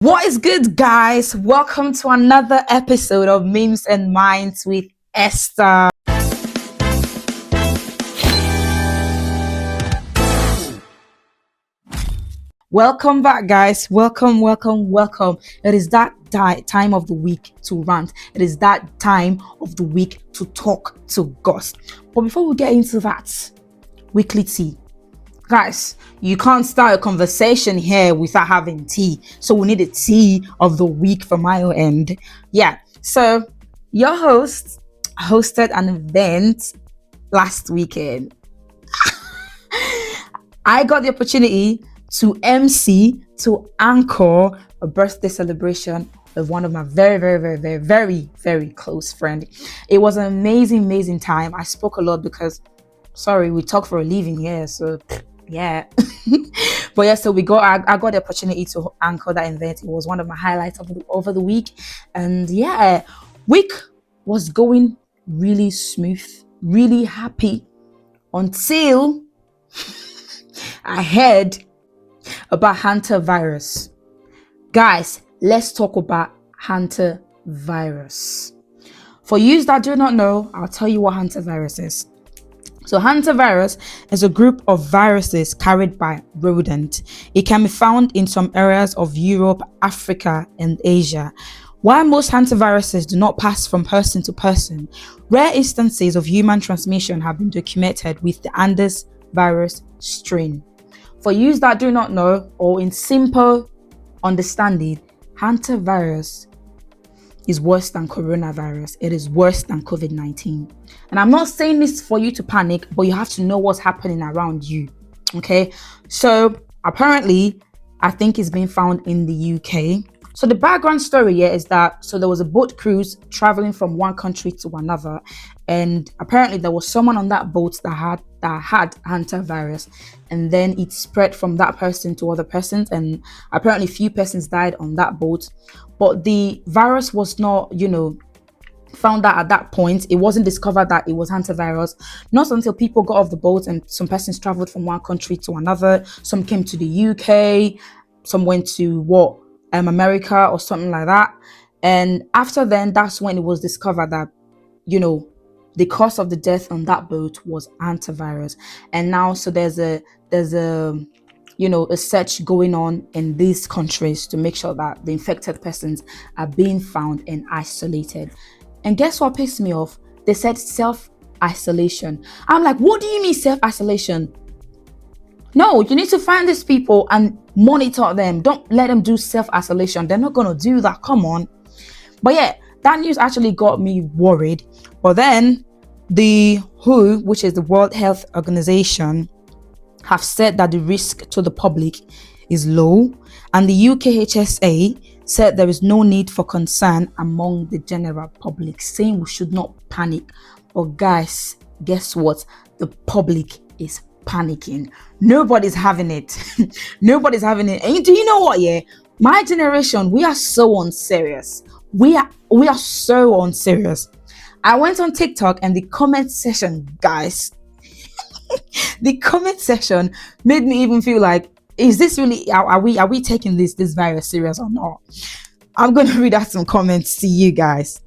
What is good, guys? Welcome to another episode of Memes and Minds with Esther. Welcome back, guys. Welcome. It is that time of the week to rant. It is that time of the week to talk to Gus. But before we get into that, weekly tea. Guys, you can't start a conversation here without having tea. So we need a tea of the week from my end. Yeah. So your host hosted an event last weekend. I got the opportunity to MC, to anchor a birthday celebration with one of my very close friend. It was an amazing time. I spoke a lot because, we talk for a living here. So yeah. But yeah, so I got the opportunity to anchor that event. It was one of my highlights over the week. And yeah, week was going really smooth, really happy until I heard about hantavirus. Guys, let's talk about hantavirus. For you that do not know, I'll tell you what hantavirus is. So hantavirus is a group of viruses carried by rodents. It can be found in some areas of Europe, Africa, and Asia. While most hantaviruses do not pass from person to person, rare instances of human transmission have been documented with the Andes virus strain. For you that do not know, or in simple understanding, hantavirus is worse than coronavirus. It is worse than COVID-19. And I'm not saying this for you to panic, but you have to know what's happening around you. Okay. So apparently, I think it's being found in the UK. So the background story here is that, there was a boat cruise traveling from one country to another. And apparently there was someone on that boat that had hantavirus, and then it spread from that person to other persons, and apparently few persons died on that boat. But the virus was not, found out at that point. It wasn't discovered that it was hantavirus, not until people got off the boat and some persons traveled from one country to another. Some came to the UK, some went to America or something like that. And after then, that's when it was discovered that, the cause of the death on that boat was hantavirus. And now, so there's a search going on in these countries to make sure that the infected persons are being found and isolated. And guess what pissed me off? They said self-isolation. I'm like, what do you mean self-isolation? No, you need to find these people and monitor them. Don't let them do self-isolation. They're not going to do that. Come on. But yeah, that news actually got me worried. But then the WHO, which is the World Health Organization, have said that the risk to the public is low. And the UKHSA said there is no need for concern among the general public, saying we should not panic. But guys, guess what? The public is panicking. Nobody's having it. Nobody's having it. And do you know what? Yeah, my generation, we are so unserious. We are so unserious. I went on TikTok and the comment section, guys, the comment section made me even feel like, is this really, are we taking this virus serious or not? I'm going to read out some comments to you guys.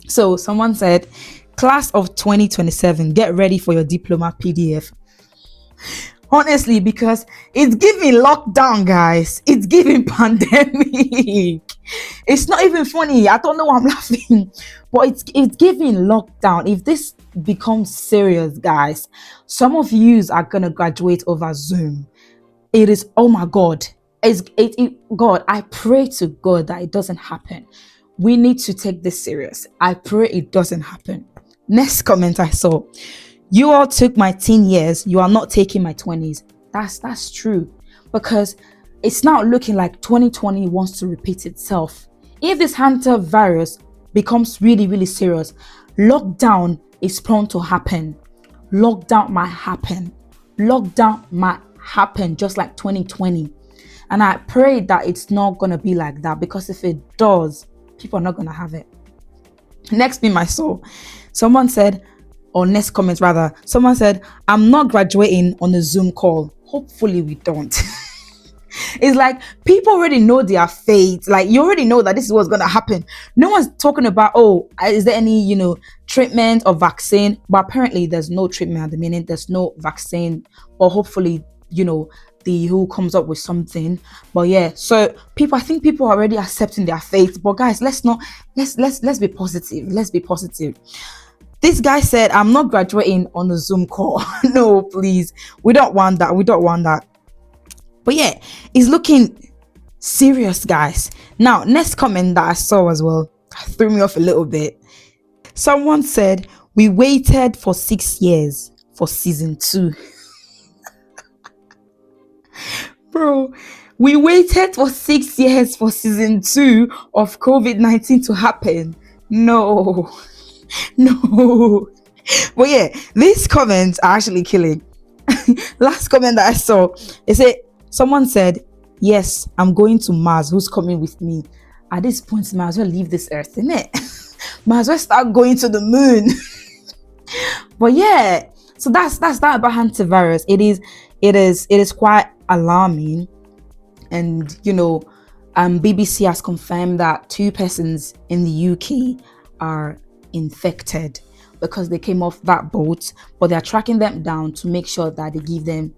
So someone said, class of 2027, get ready for your diploma PDF. Honestly, because it's giving lockdown, guys. It's giving pandemic. It's not even funny. I don't know why I'm laughing, but it's giving lockdown. If this becomes serious, guys, some of yous are gonna graduate over Zoom. It is, oh my God. God, I pray to God that it doesn't happen. We need to take this serious. I pray it doesn't happen. Next comment I saw. You all took my teen years. You are not taking my 20s. That's true. Because it's now looking like 2020 wants to repeat itself. If this hantavirus becomes really serious, lockdown is prone to happen. Lockdown might happen. Lockdown might happen just like 2020. And I pray that it's not going to be like that, because if it does, people are not going to have it. Next meme I saw, someone said, or next comment rather, someone said, I'm not graduating on a Zoom call. Hopefully we don't. It's like people already know their fate. Like you already know that this is what's gonna happen. No one's talking about, oh, is there any, treatment or vaccine? But apparently there's no treatment at the minute. There's no vaccine, or hopefully, the WHO comes up with something. But yeah, so I think people are already accepting their fate. But guys, let's be positive. Let's be positive. This guy said, I'm not graduating on a Zoom call. No, please. We don't want that. We don't want that. But yeah, it's looking serious, guys. Now, next comment that I saw as well threw me off a little bit. Someone said, we waited for 6 years for season 2. Bro, we waited for 6 years for season 2 of COVID-19 to happen. No. But yeah, these comments are actually killing. Last comment that I saw, someone said, yes, I'm going to Mars. Who's coming with me? At this point, might as well leave this earth, innit? Might as well start going to the moon. But yeah, so that's that about hantavirus. It is quite alarming. And BBC has confirmed that 2 persons in the UK are infected because they came off that boat, but they're tracking them down to make sure that they give them,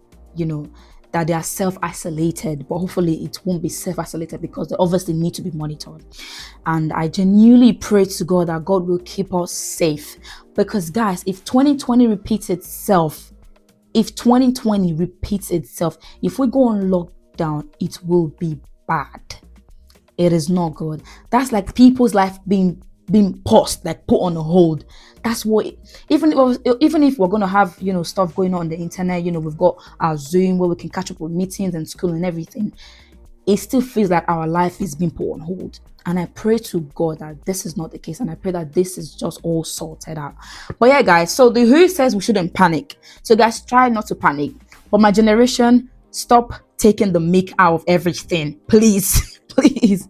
that they are self-isolated. But hopefully it won't be self-isolated because they obviously need to be monitored. And I genuinely pray to God that God will keep us safe, because guys, if 2020 repeats itself, if we go on lockdown, it will be bad. It is not good. That's like people's life being paused, like put on a hold. That's what even if we're going to have stuff going on the internet, we've got our Zoom where we can catch up with meetings and school and everything, it still feels like our life is being put on hold. And I pray to God that this is not the case, and I pray that this is just all sorted out. But yeah, guys, so the WHO says we shouldn't panic. So guys, try not to panic. But my generation, stop taking the mick out of everything, please. Please.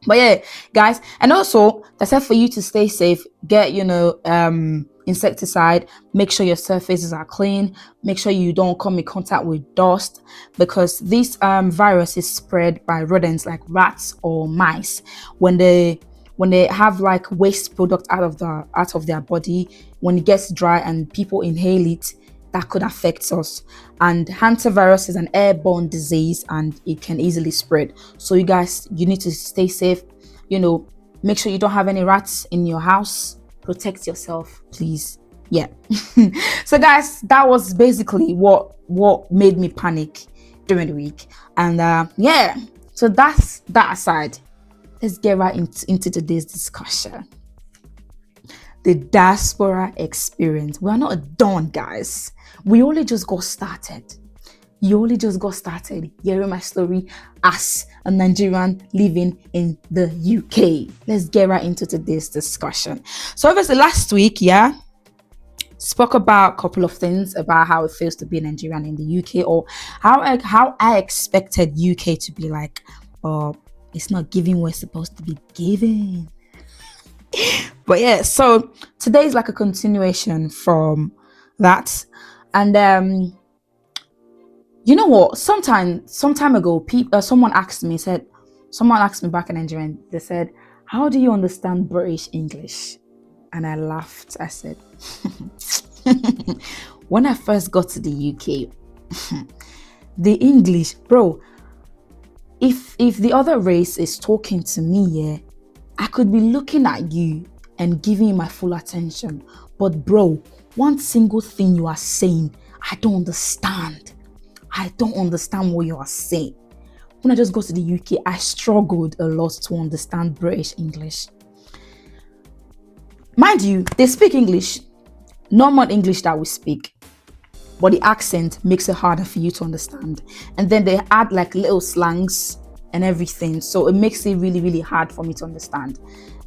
But yeah, guys, and also that's it for you to stay safe. Get insecticide. Make sure your surfaces are clean. Make sure you don't come in contact with dust, because this virus is spread by rodents like rats or mice. When they have like waste product out of their body, when it gets dry and people inhale it, that could affect us. And hantavirus is an airborne disease and it can easily spread. So you guys, you need to stay safe. Make sure you don't have any rats in your house. Protect yourself, please. Yeah. So guys, that was basically what made me panic during the week. And yeah, so that's that aside. Let's get right into today's discussion. The diaspora experience. We are not done, guys. We only just got started. You only just got started hearing my story as a Nigerian living in the UK. Let's get right into today's discussion. So obviously last week, spoke about a couple of things about how it feels to be a Nigerian in the UK, or how I expected UK to be like. It's not giving what it's supposed to be giving. But yeah, so today is like a continuation from that. And you know what? Some time ago, someone asked me back in Nigerian. They said, "How do you understand British English?" And I laughed. I said, "When I first got to the UK, the English, bro. If the other race is talking to me, I could be looking at you and giving you my full attention. But bro, one single thing you are saying, I don't understand. I don't understand what you are saying." When I just got to the UK, I struggled a lot to understand British English. Mind you, they speak English, normal English that we speak, but the accent makes it harder for you to understand. And then they add like little slangs and everything, so it makes it really, really hard for me to understand.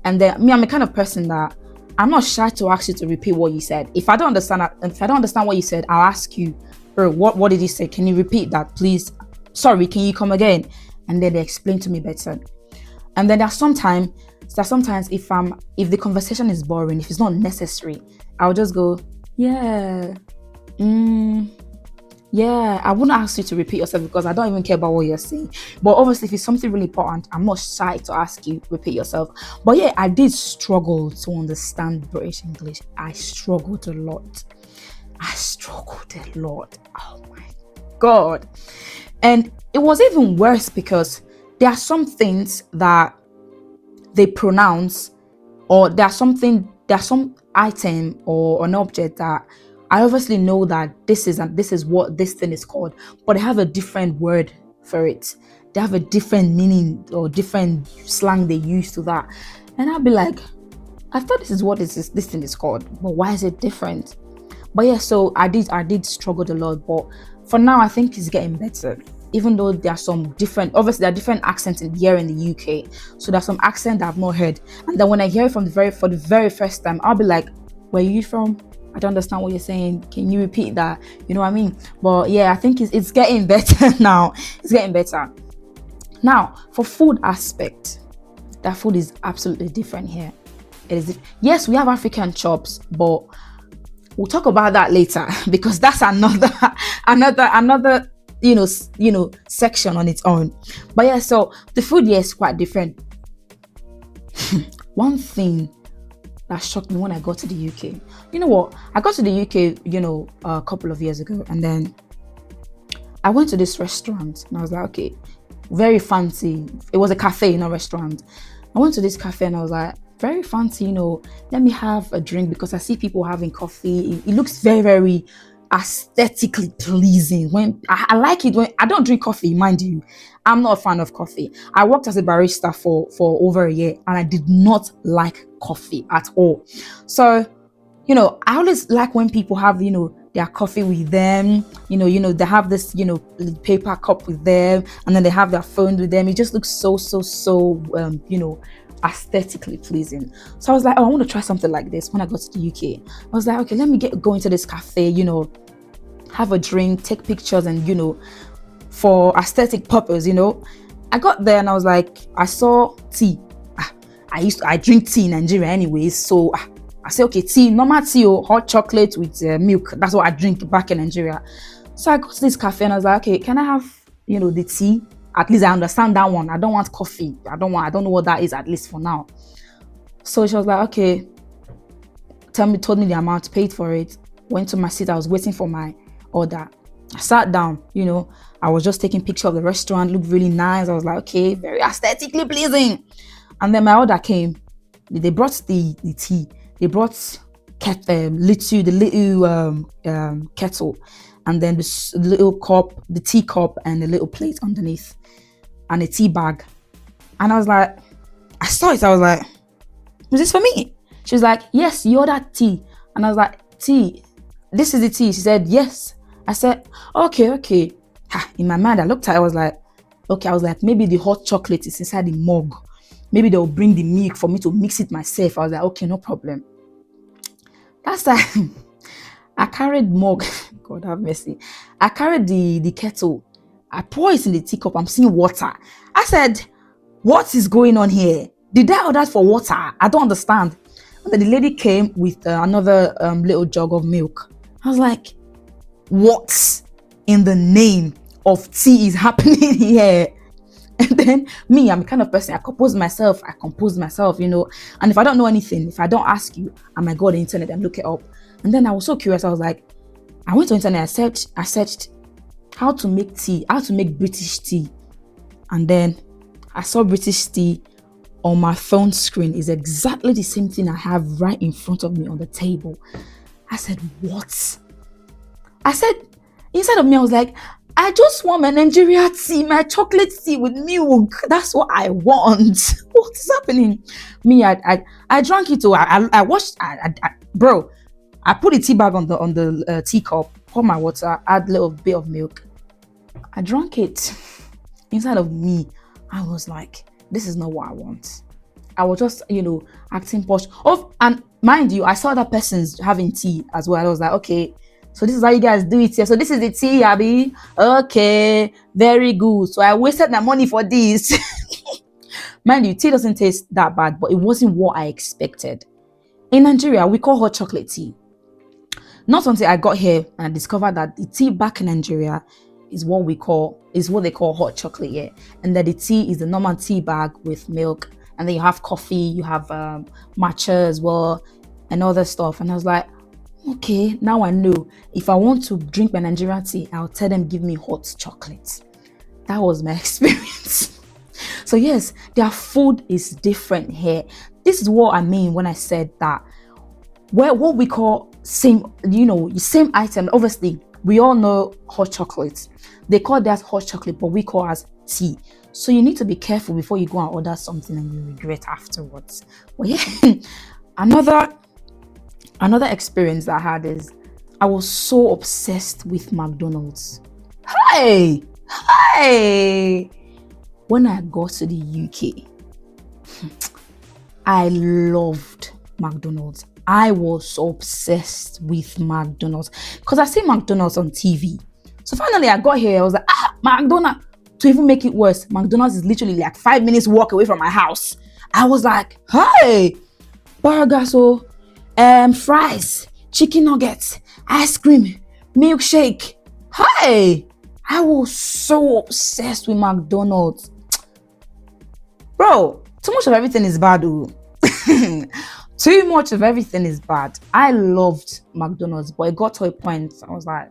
And then I'm the kind of person that I'm not shy to ask you to repeat what you said. If I don't understand what you said, I'll ask you, "Bro, what did you say? Can you repeat that, please? Sorry, can you come again?" And then they explain to me better. And then there's sometimes if the conversation is boring, if it's not necessary, I'll just go, "Yeah, Yeah, I wouldn't ask you to repeat yourself because I don't even care about what you're saying. But obviously, if it's something really important, I'm not shy to ask you repeat yourself. But yeah, I did struggle to understand British English. I struggled a lot. I struggled a lot. Oh my god! And it was even worse because there are some things that they pronounce, or there's some item or an object that I obviously know that this is what this thing is called, but they have a different word for it. They have a different meaning or different slang they use to that. And I'll be like, I thought this is what this thing is called, but why is it different? But yeah, so I did struggle a lot, but for now I think it's getting better. Even though there are some different, obviously there are different accents here in the UK, so there's some accent that I've not heard, and then when I hear it for the very first time, I'll be like, "Where are you from? I don't understand what you're saying. Can you repeat that?" You know what I mean? But yeah, I think it's getting better now. It's getting better now. For food aspect, that food is absolutely different here. It is yes, we have African chops, but we'll talk about that later because that's another another section on its own. But yeah, so the food here is quite different. One thing that shocked me when I got to the UK, you know what, I got to the UK a couple of years ago, and then I went to this restaurant and I was like, okay, very fancy. It was a cafe, not a restaurant. I went to this cafe and I was like, very fancy, let me have a drink because I see people having coffee. It looks very, very aesthetically pleasing. When I like it, when I don't drink coffee, mind you, I'm not a fan of coffee. I worked as a barista for over a year and I did not like coffee at all. So I always like when people have, their coffee with them, they have this, paper cup with them, and then they have their phone with them. It just looks so, aesthetically pleasing. So I was like, oh, I want to try something like this when I got to the UK. I was like, okay, let me go into this cafe, have a drink, take pictures, and, for aesthetic purpose, I got there and I was like, I saw tea. I drink tea in Nigeria anyways, so I say, okay, tea, normal tea or hot chocolate with milk. That's what I drink back in Nigeria. So I got to this cafe and I was like, okay, can I have, the tea? At least I understand that one. I don't want coffee. I don't know what that is, at least for now. So she was like, okay, told me the amount, paid for it, went to my seat. I was waiting for my order. I sat down, I was just taking picture of the restaurant, looked really nice. I was like, okay, very aesthetically pleasing. And then my order came. They brought the tea. They brought the little kettle, and then the little cup, the tea cup, and the little plate underneath, and a tea bag. And I was like, I saw it. I was like, was this for me? She was like, yes, you ordered tea. And I was like, tea? This is the tea. She said, yes. I said, okay. In my mind, I looked at it. I was like, okay. I was like, maybe the hot chocolate is inside the mug. Maybe they'll bring the milk for me to mix it myself. I was like, okay, no problem. Last time, I carried mug. God have mercy. I carried the kettle. I pour it in the teacup. I'm seeing water. I said, what is going on here? Did I order for water? I don't understand. And then the lady came with another little jug of milk. I was like, what in the name of tea is happening here? And then me, I'm the kind of person, I compose myself, and if I don't know anything, if I don't ask you, I might go on the internet and look it up. And then I was so curious, I was like, I went to the internet, I searched how to make tea, how to make British tea. And then I saw British tea on my phone screen is exactly the same thing I have right in front of me on the table. I said, what? I said, inside of me, I was like, I just want my Nigerian tea, my chocolate tea with milk. That's what I want. What is happening? Me, I drank it too. I watched. Bro, I put the tea bag on the teacup, pour my water, add a little bit of milk. I drank it. Inside of me, I was like, this is not what I want. I was just, acting posh. And mind you, I saw that person's having tea as well. I was like, okay. So this is how you guys do it here. So this is the tea, Abby. Okay, very good. So I wasted my money for this. Mind you, tea doesn't taste that bad, but it wasn't what I expected. In Nigeria, we call hot chocolate tea. Not until I got here and I discovered that the tea back in Nigeria is what they call hot chocolate here, and that the tea is the normal tea bag with milk, and then you have coffee, you have matcha as well, and other stuff. And I was like, okay, now I know. If I want to drink my Nigerian tea, I'll tell them give me hot chocolate. That was my experience. So yes, their food is different here. This is what I mean when I said that what we call same item. Obviously, we all know hot chocolate. They call that hot chocolate, but we call as tea. So you need to be careful before you go and order something and you regret afterwards. Well, yeah, another experience that I had is I was so obsessed with McDonald's. Hey, when I got to the UK, I loved McDonald's. I was so obsessed with McDonald's because I see McDonald's on TV. So finally I got here, I was like, McDonald's. To even make it worse, McDonald's is literally like 5 minutes walk away from my house. I was like, hey, burger, so fries, chicken nuggets, ice cream, milkshake. Hey, I was so obsessed with McDonald's. Bro, too much of everything is bad, ooh. Too much of everything is bad. I loved McDonald's, but it got to a point I was like,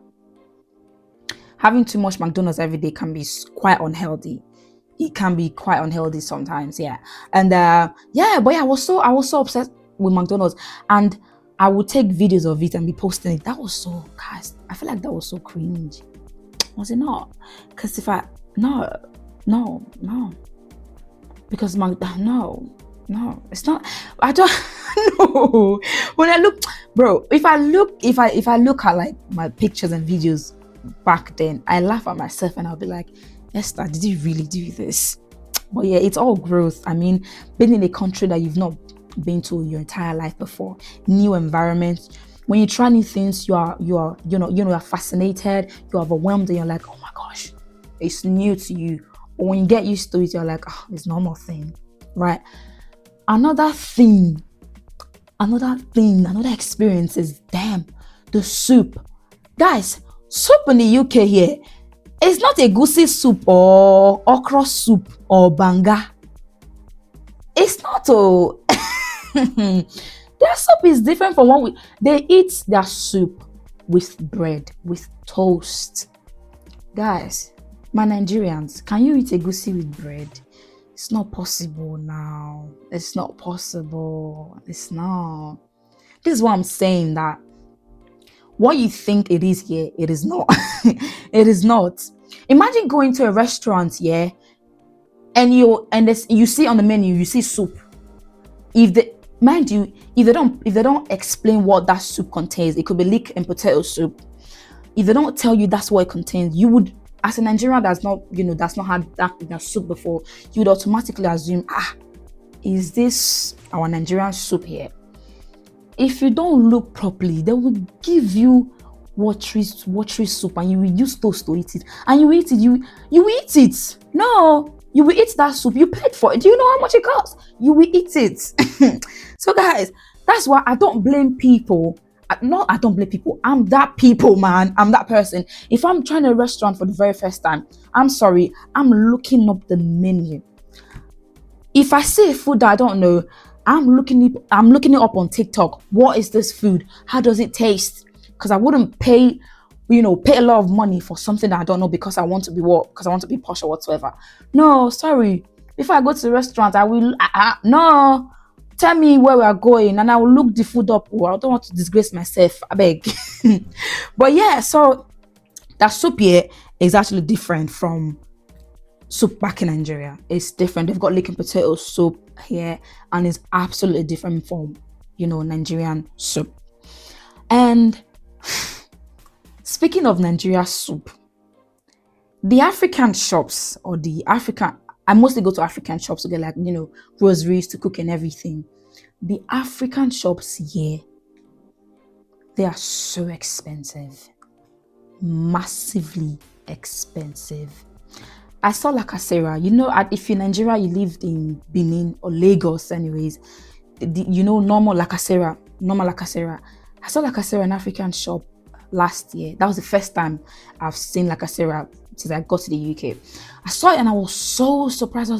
having too much McDonald's every day can be quite unhealthy. It can be quite unhealthy sometimes, yeah. And I was so obsessed with McDonald's, and I would take videos of it and be posting it. That was so, guys, I feel like that was so cringe. Was it not? Because because it's not. I don't know. When I look, bro, if I look at like my pictures and videos back then, I laugh at myself and I'll be like, Esther, did you really do this? But yeah, it's all growth. I mean, being in a country that you've not been to your entire life before, new environments. When you try new things, you are fascinated, you're overwhelmed, and you're like, oh my gosh, it's new to you. But when you get used to it, you're like, oh, it's a normal thing, right? Another experience is, damn, the soup. Guys, soup in the UK here, it's not a goosey soup or okra soup or banga. It's not. Their soup is different from what they eat their soup with bread, with toast. Guys, my Nigerians, can you eat a goosey with bread? It's not possible now. It's not possible. It's not. This is what I'm saying, that what you think it is here, it is not. It is not. Imagine going to a restaurant, yeah, and you see on the menu, you see soup. If they don't explain what that soup contains, it could be leek and potato soup. If they don't tell you that's what it contains, you would, as a Nigerian that's not had that soup before, you would automatically assume, is this our Nigerian soup here? If you don't look properly, they will give you watery soup and you will use toast to eat it. And you eat it, you eat it. No, you will eat that soup. You paid for it. Do you know how much it costs? You will eat it. So guys, that's why I don't blame people. I don't blame people. I'm that people, man. I'm that person. If I'm trying a restaurant for the very first time, I'm sorry, I'm looking up the menu. If I see a food that I don't know, I'm looking it up on TikTok. What is this food? How does it taste? Because I wouldn't pay a lot of money for something that I don't know because I want to be posh or whatsoever. No, sorry. If I go to the restaurant, I will no. Tell me where we are going and I will look the food up. I don't want to disgrace myself. I beg. But yeah, so that soup here is actually different from soup back in Nigeria. It's different. They've got leek and potato soup here, and it's absolutely different from Nigerian soup. And speaking of Nigeria soup, the African shops I mostly go to African shops to get groceries to cook and everything. The African shops here, they are so expensive, massively expensive. I saw lacasera. If you're in Nigeria, you lived in Benin or Lagos anyways, normal lacasera. I saw lacasera in an African shop last year. That was the first time I've seen lacasera since I got to the UK. I saw it and I was so surprised. I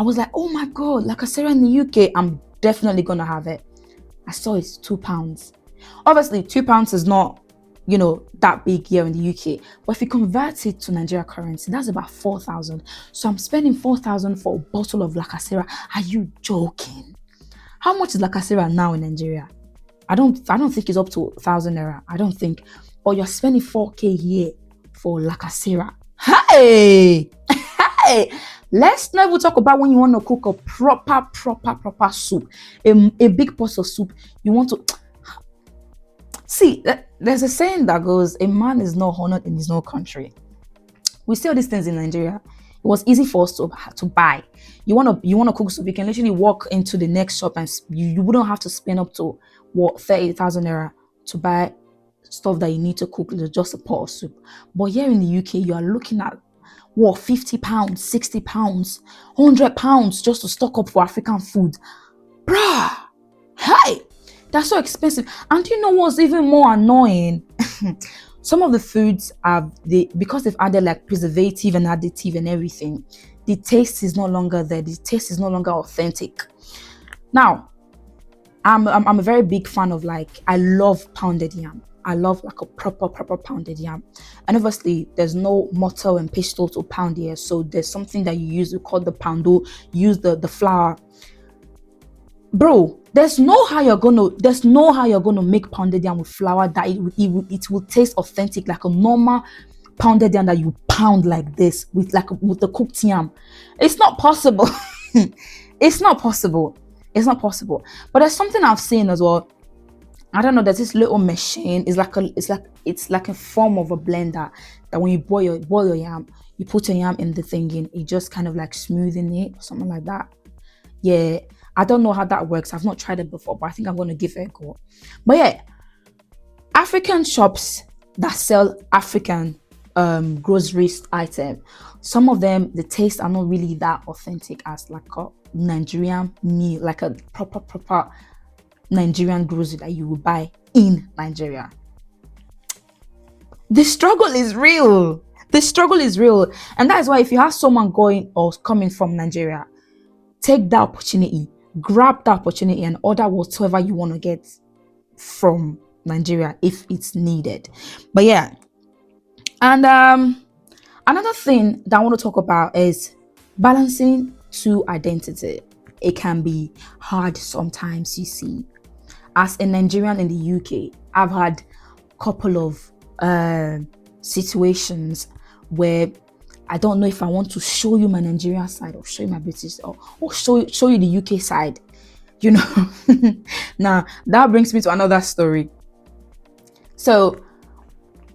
was like, oh my God, lacasera in the UK. I'm definitely gonna have it. I saw it's £2. Obviously, £2 is not, that big here in the UK. But if you convert it to Nigeria currency, that's about 4,000. So I'm spending 4,000 for a bottle of lacasera. Are you joking? How much is lacasera now in Nigeria? I don't think it's up to 1,000 naira. I don't think. Or you're spending 4K here for lacasera. Hey! Hey! Let's not even talk about when you want to cook a proper soup. A big pot of soup. You want to... See, there's a saying that goes, a man is not honored in his own country. We see all these things in Nigeria. It was easy for us to buy. You want to cook soup, you can literally walk into the next shop and you wouldn't have to spend up to 30,000 naira to buy stuff that you need to cook, just a pot of soup. But here in the UK, you are looking at £50, £60, £100 just to stock up for African food. Bruh, hey, that's so expensive. And do you know what's even more annoying? Some of the foods because they've added like preservative and additive and everything, the taste is no longer there. The taste is no longer authentic. Now, I'm a very big fan of I love pounded yam. I love like a proper pounded yam. And obviously there's no mortar and pestle to pound here. So there's something that you use, we call the poundo, use the flour. Bro, there's no how you're gonna make pounded yam with flour that it will taste authentic like a normal pounded yam that you pound like this with the cooked yam. It's not possible. It's not possible. But there's something I've seen as well. I don't know, there's this little machine. It's like a form of a blender that when you boil your yam, you put your yam in the thing and it just kind of like smoothing it or something like that. Yeah, I don't know how that works. I've not tried it before, but I think I'm going to give it a go. But yeah, African shops that sell African groceries item, some of them, the taste are not really that authentic as like a Nigerian meal, like a proper Nigerian grocery that you will buy in Nigeria. The struggle is real. And that is why if you have someone going or coming from Nigeria, take that opportunity, grab that opportunity and order whatever you want to get from Nigeria if it's needed. But yeah, and another thing that I want to talk about is balancing two identity. It can be hard sometimes, you see. As a Nigerian in the UK, I've had a couple of situations where I don't know if I want to show you my Nigerian side or show you my British or show you the UK side, Now, that brings me to another story. So,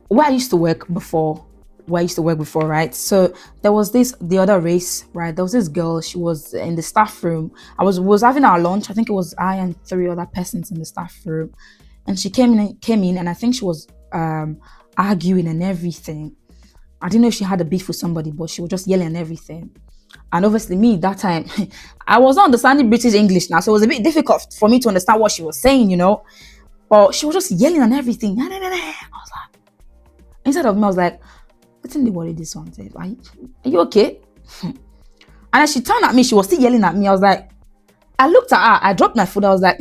where I used to work before, right? So there was the other race, right? There was this girl, she was in the staff room. I was having our lunch. I think it was I and 3 other persons in the staff room. And she came in and I think she was arguing and everything. I didn't know if she had a beef with somebody, but she was just yelling and everything. And obviously me, that time, I was not understanding British English now, so it was a bit difficult for me to understand what she was saying, But she was just yelling and everything. I was like, inside of me, I was like, what's in the worry this one? Are you okay? And as she turned at me, she was still yelling at me. I was like, I looked at her, I dropped my food. I was like,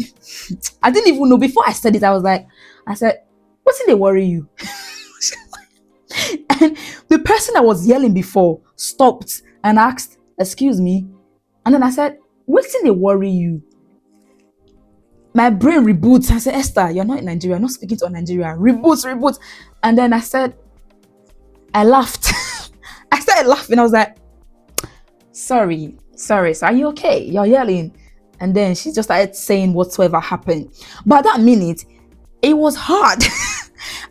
I didn't even know. Before I said it, I said, what's in the worry you? And the person that was yelling before stopped and asked, excuse me. And then I said, what's in the worry you? My brain reboots. I said, Esther, you're not in Nigeria. You're not speaking to a Nigerian. Reboots. And then I laughed. I started laughing. I was like, sorry. So are you okay? You're yelling. And then she just started saying whatsoever happened. But at that minute, it was hard.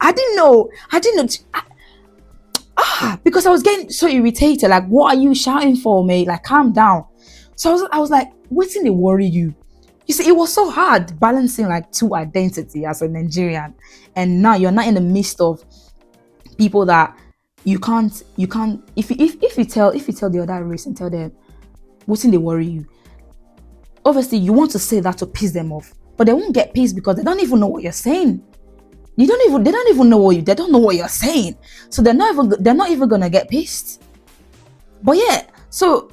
I didn't know. Because I was getting so irritated. Like, what are you shouting for, mate? Like, calm down. So I was like, what's in the worry you? You see, it was so hard balancing like two identity as a Nigerian. And now you're not in the midst of people that you can't if you tell the other race and tell them what's in the worry you, obviously you want to say that to piss them off, but they won't get peace because they don't even know what you're saying. They don't even know what you're saying. So they're not even gonna get pissed. But yeah, so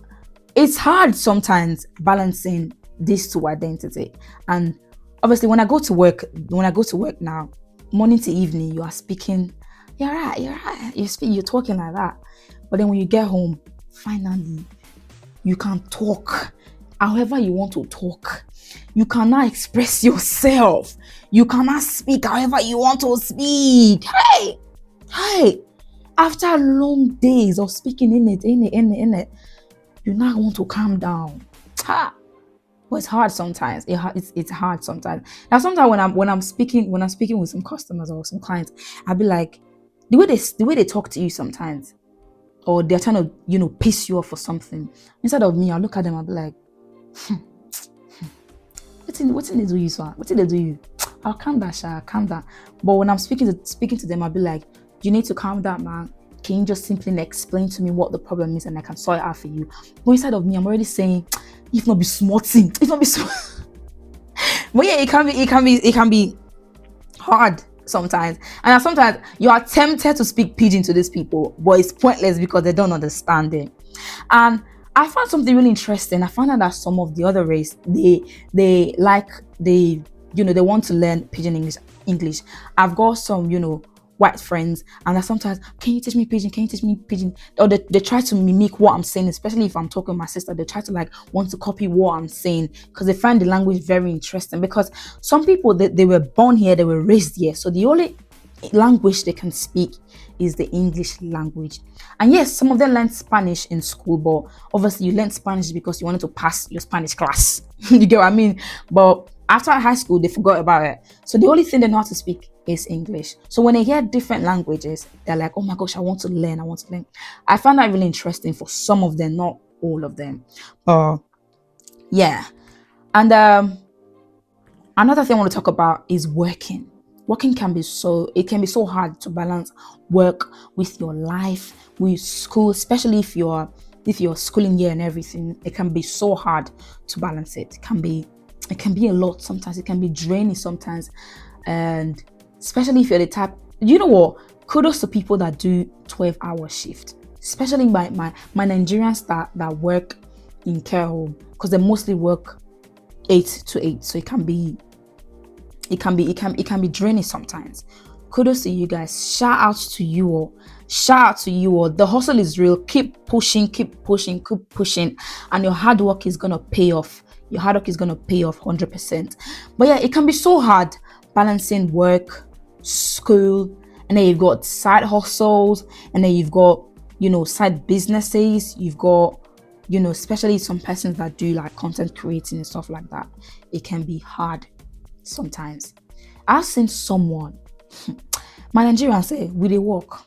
it's hard sometimes balancing these two identity. And obviously when I go to work now, morning to evening, you are speaking, you're right, you're talking like that. But then when you get home, finally, you can talk however you want to talk. You cannot express yourself. You cannot speak however you want to speak. Hey, after long days of speaking in it, you now want to calm down. But it's hard sometimes. It's hard sometimes. Now sometimes when I'm speaking with some customers or some clients, I'll be like, the way they talk to you sometimes, or they're trying to piss you off for something. Instead of me, I'll look at them, I'll be like, what's in they do you, sir? What's in they do you? I'll calm down. But when I'm speaking to them, I'll be like, you need to calm down, man. Can you just simply explain to me what the problem is and I can sort it out for you? But instead of me, I'm already saying, if not be smarting. But yeah, it can be hard sometimes. And sometimes you are tempted to speak pidgin to these people, but it's pointless because they don't understand it. And I found something really interesting. I found out that some of the other race, they want to learn pidgin English. I've got some, white friends, and that sometimes, can you teach me pidgin? Or they try to mimic what I'm saying, especially if I'm talking with my sister. They try to want to copy what I'm saying because they find the language very interesting. Because some people, they were born here, they were raised here, so the only language they can speak is the English language. And yes, some of them learn Spanish in school, but obviously you learn Spanish because you wanted to pass your Spanish class. You get what I mean? But after high school, they forgot about it. So the only thing they know how to speak is English. So when they hear different languages, they're like, oh my gosh, I want to learn. I found that really interesting for some of them, not all of them. Yeah. And another thing I want to talk about is working. Working can be so hard to balance work with your life, with school, especially if you're schooling year and everything. It can be so hard to balance it. It can be a lot sometimes. It can be draining sometimes. And especially if you're the type, kudos to people that do 12-hour shift, especially my Nigerians that work in care home, because they mostly work 8 to 8. So it can be draining sometimes. Kudos to you guys. Shout out to you all. The hustle is real. Keep pushing, and your hard work is gonna pay off. 100%. But yeah, it can be so hard balancing work, school, and then you've got side hustles, and then you've got side businesses. You've got especially some persons that do content creating and stuff like that. It can be hard sometimes. I've seen someone, my Nigerians say, we work.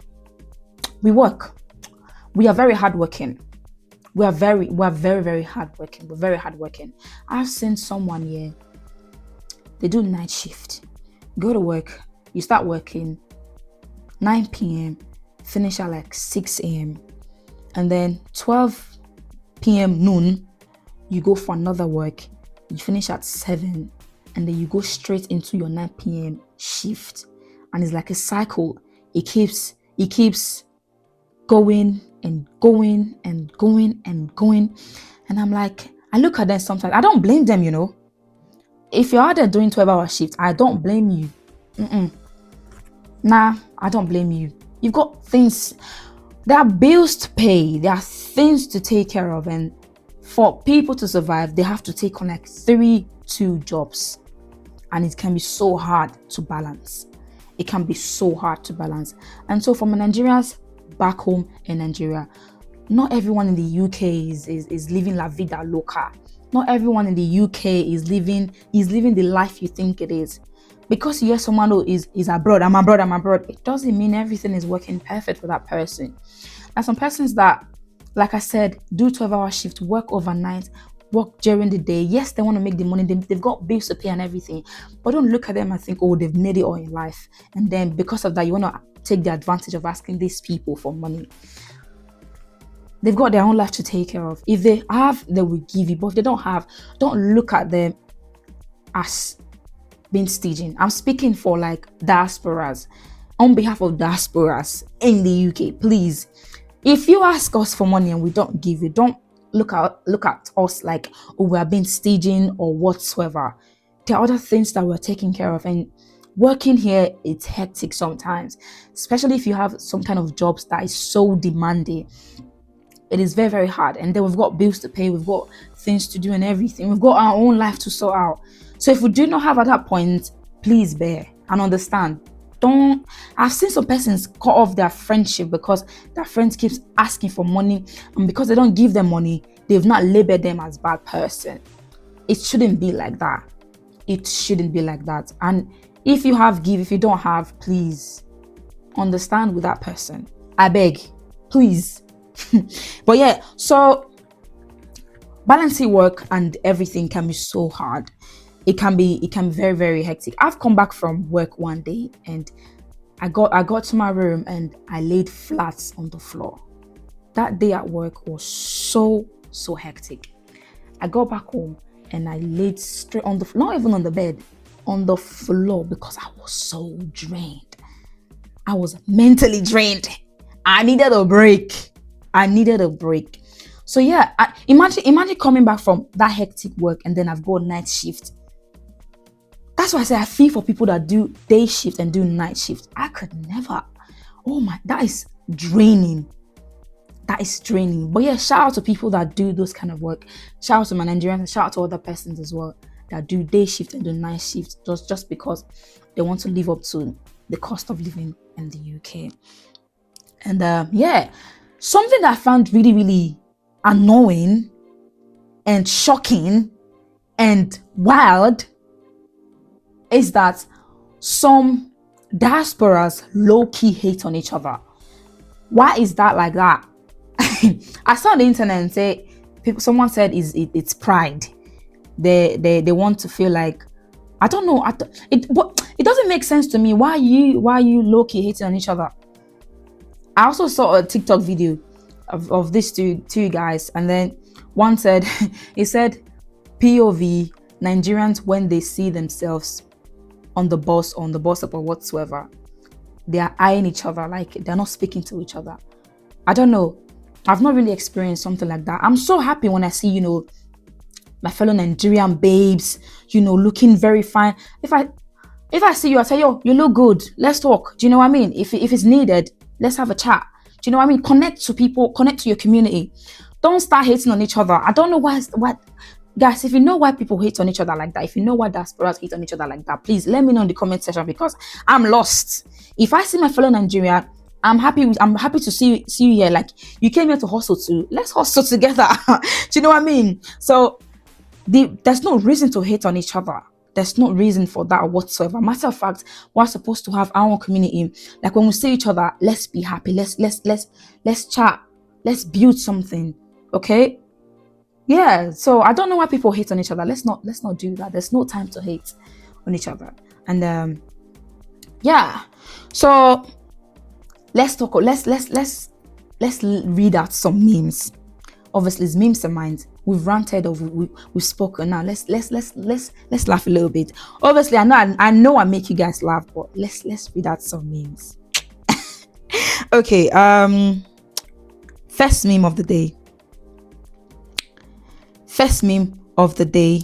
We are very hardworking. We are very, very hardworking. We're very hardworking. I've seen someone here, they do night shift. Go to work, you start working 9 p.m., finish at 6 a.m. And then 12 p.m. noon, you go for another work. You finish at 7, and then you go straight into your 9 p.m. shift. And it's like a cycle. It keeps going and going and going and going. And I'm like, I look at them sometimes. I don't blame them, If you're out there doing 12-hour shift, I don't blame you. Nah, I don't blame you. You've got things. There are bills to pay. There are things to take care of. And for people to survive, they have to take on 2 jobs. And it can be so hard to balance. And so for my Nigerians back home in Nigeria, not everyone in the UK is living la vida loca. Not everyone in the UK is living the life you think it is. Because you hear someone who is abroad, I'm abroad, it doesn't mean everything is working perfect for that person. And some persons that, like I said, do 12-hour shift, work overnight, work during the day. Yes, they want to make the money. They've got bills to pay and everything. But don't look at them and think, oh, they've made it all in life. And then because of that, you want to take the advantage of asking these people for money. They've got their own life to take care of. If they have, they will give you. But if they don't have, don't look at them as being staging. I'm speaking for like diasporas, on behalf of diasporas in the UK. Please, if you ask us for money and we don't give you, don't look at us like, oh, we are being staging or whatsoever. There are other things that we're taking care of, and working here, it's hectic sometimes, especially if you have some kind of jobs that is so demanding. It is very, very hard. And then we've got bills to pay, we've got things to do and everything. We've got our own life to sort out. So if we do not have at that point, please bear and understand. Don't I've seen some persons cut off their friendship because their friends keeps asking for money, and because they don't give them money, they've not labeled them as bad person. It shouldn't be like that. It shouldn't be like that. And if you have, give. If you don't have, please understand with that person. I beg, please. But yeah, so balancing work and everything can be so hard. It can be very, very hectic. I've come back from work one day and I got to my room and I laid flat on the floor. That day at work was so hectic. I got back home and I laid straight on the floor, not even on the bed, on the floor, because I was so drained. I was mentally drained. I needed a break. So yeah, imagine coming back from that hectic work and then I've got night shift. That's why I say I feel for people that do day shift and do night shift. I could never. Oh my, that is draining. But yeah, shout out to people that do those kind of work. Shout out to my Nigerians, shout out to other persons as well that do day shift and do night shift just because they want to live up to the cost of living in the UK. And yeah, something that I found really, really annoying and shocking and wild is that some diasporas low-key hate on each other. Why is that like that? I saw on the internet and say someone said it's pride. They want to feel like, I don't know. It doesn't make sense to me. Why are you low-key hating on each other? I also saw a TikTok video of these two guys, and then one said, he said, POV, Nigerians when they see themselves on the bus stop or whatsoever, they are eyeing each other like they're not speaking to each other. I don't know. I've not really experienced something like that. I'm so happy when I see, my fellow Nigerian babes, looking very fine. If I see you, I say, yo, you look good. Let's talk. Do you know what I mean? If it's needed, let's have a chat. Do you know what I mean? Connect to people, connect to your community. Don't start hating on each other. I don't know why. Guys, if you know why people hate on each other like that, if you know why diasporas hate on each other like that, please let me know in the comment section, because I'm lost. If I see my fellow Nigerian, I'm happy to see you here. Like, you came here to hustle too. Let's hustle together. Do you know what I mean? So there's no reason to hate on each other. There's no reason for that whatsoever. Matter of fact, we're supposed to have our own community. Like, when we see each other, let's be happy. Let's chat. Let's build something. Okay? Yeah. So I don't know why people hate on each other. Let's not do that. There's no time to hate on each other. And yeah. So let's talk. Let's read out some memes. Obviously, it's Memes and Minds. We've ranted or we've spoken. Now let's laugh a little bit. Obviously, I know I make you guys laugh, but let's read out some memes. Okay. First meme of the day. First meme of the day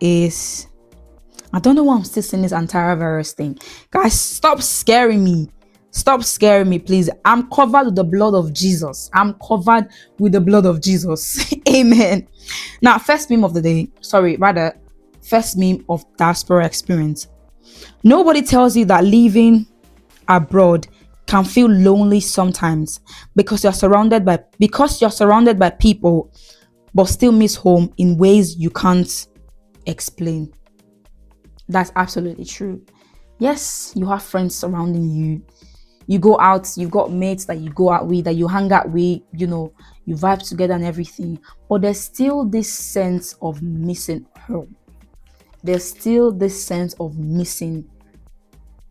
is, I don't know why I'm still saying this antivirus thing. Guys, stop scaring me. Stop scaring me, please. I'm covered with the blood of Jesus. Amen. Now, first meme of the day. First meme of diaspora experience. Nobody tells you that living abroad can feel lonely sometimes because you're surrounded by people, but still miss home in ways you can't explain. That's absolutely true. Yes, you have friends surrounding you. You go out, you've got mates that you go out with, that you hang out with, you vibe together and everything. But there's still this sense of missing home. There's still this sense of missing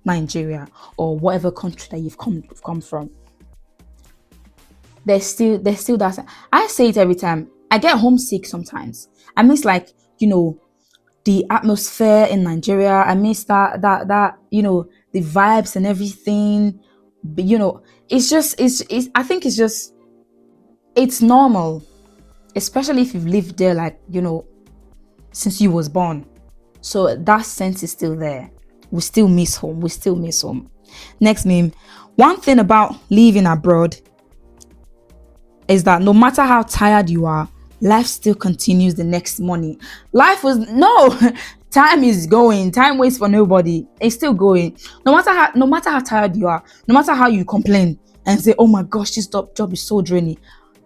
Nigeria or whatever country that you've come from. There's still that. I say it every time. I get homesick sometimes. I miss, like, the atmosphere in Nigeria. I miss that the vibes and everything. But, it's just it's I think it's just it's normal, especially if you've lived there like since you was born. So that sense is still there. We still miss home. We still miss home. Next meme. One thing about living abroad is that no matter how tired you are, life still continues the next morning. Life was no time is going. Time waits for nobody. It's still going. No matter how tired you are, no matter how you complain and say, "Oh my gosh, this job is so draining,"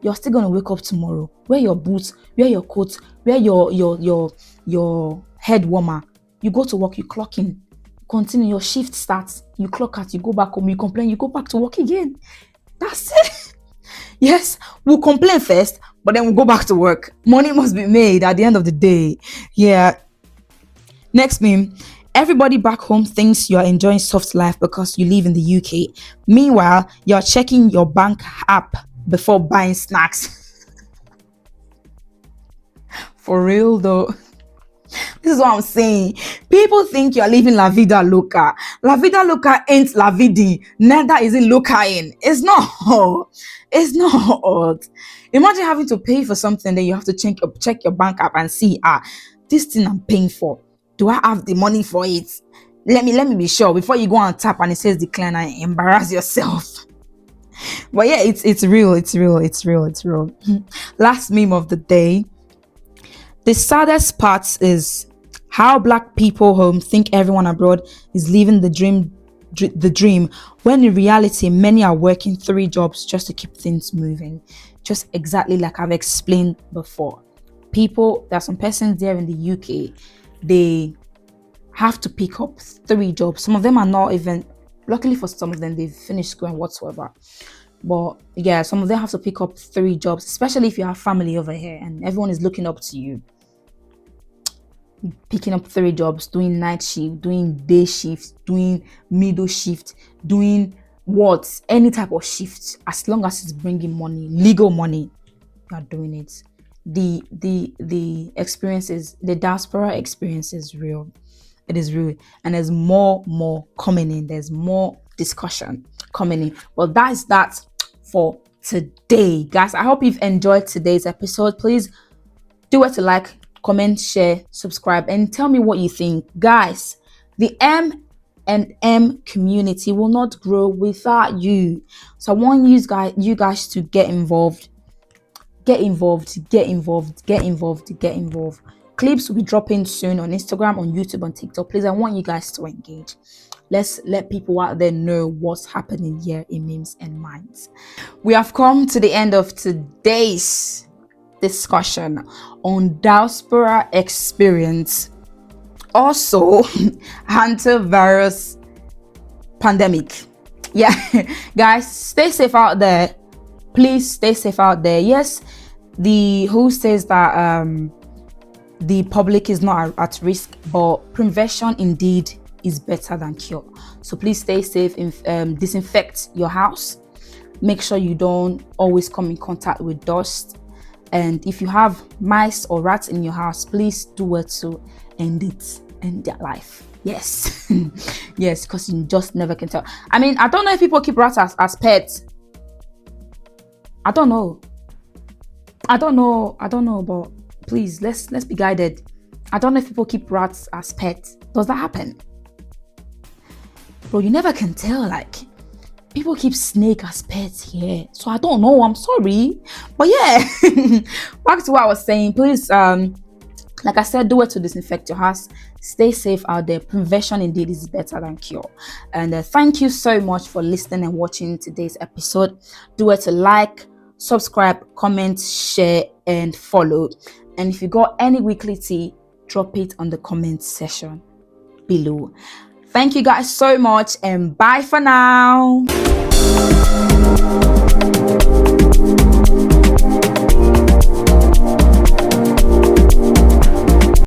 you're still gonna wake up tomorrow. Wear your boots, wear your coat, wear your head warmer. You go to work, you clock in, continue, your shift starts, you clock out, you go back home, you complain, you go back to work again. That's it. Yes, we'll complain first, but then we'll go back to work. Money must be made at the end of the day. Yeah. Next meme. Everybody back home thinks you are enjoying soft life because you live in the UK. Meanwhile, you're checking your bank app before buying snacks. For real though. This is what I'm saying. People think you're living La Vida Loca. La Vida Loca ain't La Vidi. Neither is it Locaing. It's not. It's not. Imagine having to pay for something that you have to check your bank app and see, this thing I'm paying for, do I have the money for it? Let me be sure before you go and tap and it says decline and embarrass yourself. But yeah, it's real. It's real. Last meme of the day. The saddest part is how Black people home think everyone abroad is living the dream, when in reality many are working 3 jobs just to keep things moving. Just exactly like I've explained before. There are some persons there in the UK, they have to pick up 3 jobs. Some of them are not even, luckily for some of them, they've finished school and whatsoever. But yeah, some of them have to pick up 3 jobs, especially if you have family over here and everyone is looking up to you. Picking up 3 jobs, doing night shift, doing day shift, doing middle shift, doing any type of shift, as long as it's bringing money, legal money, you are doing it. The experiences, the diaspora experience is real. It is real, and there's more coming in. There's more discussion coming in. Well, that is that for today, guys. I hope you've enjoyed today's episode. Please do it to like, comment, share, subscribe, and tell me what you think, guys. The M&M community will not grow without you. So I want you guys to get involved. Get involved. Clips will be dropping soon on Instagram, on YouTube, on TikTok. Please, I want you guys to engage. Let's let people out there know what's happening here in Memes and Minds. We have come to the end of today's discussion on diaspora experience, also hantavirus pandemic. Yeah, guys, stay safe out there. Please stay safe out there. Yes, who says that the public is not at risk, but prevention indeed is better than cure. So please stay safe. Disinfect your house. Make sure you don't always come in contact with dust. And if you have mice or rats in your house, please do it to end their life. Yes. Yes, because you just never can tell. I mean, I don't know if people keep rats as pets. I don't know, but please, let's be guided. I don't know if people keep rats as pets. Does that happen? Bro, you never can tell. Like, people keep snake as pets here. So I don't know. I'm sorry. But yeah, back to what I was saying. Please, like I said, do it to disinfect your house. Stay safe out there. Prevention indeed is better than cure. And thank you so much for listening and watching today's episode. Do it to like, subscribe, comment, share, and follow. And if you got any weekly tea, drop it on the comment section below. Thank you guys so much, and bye for now.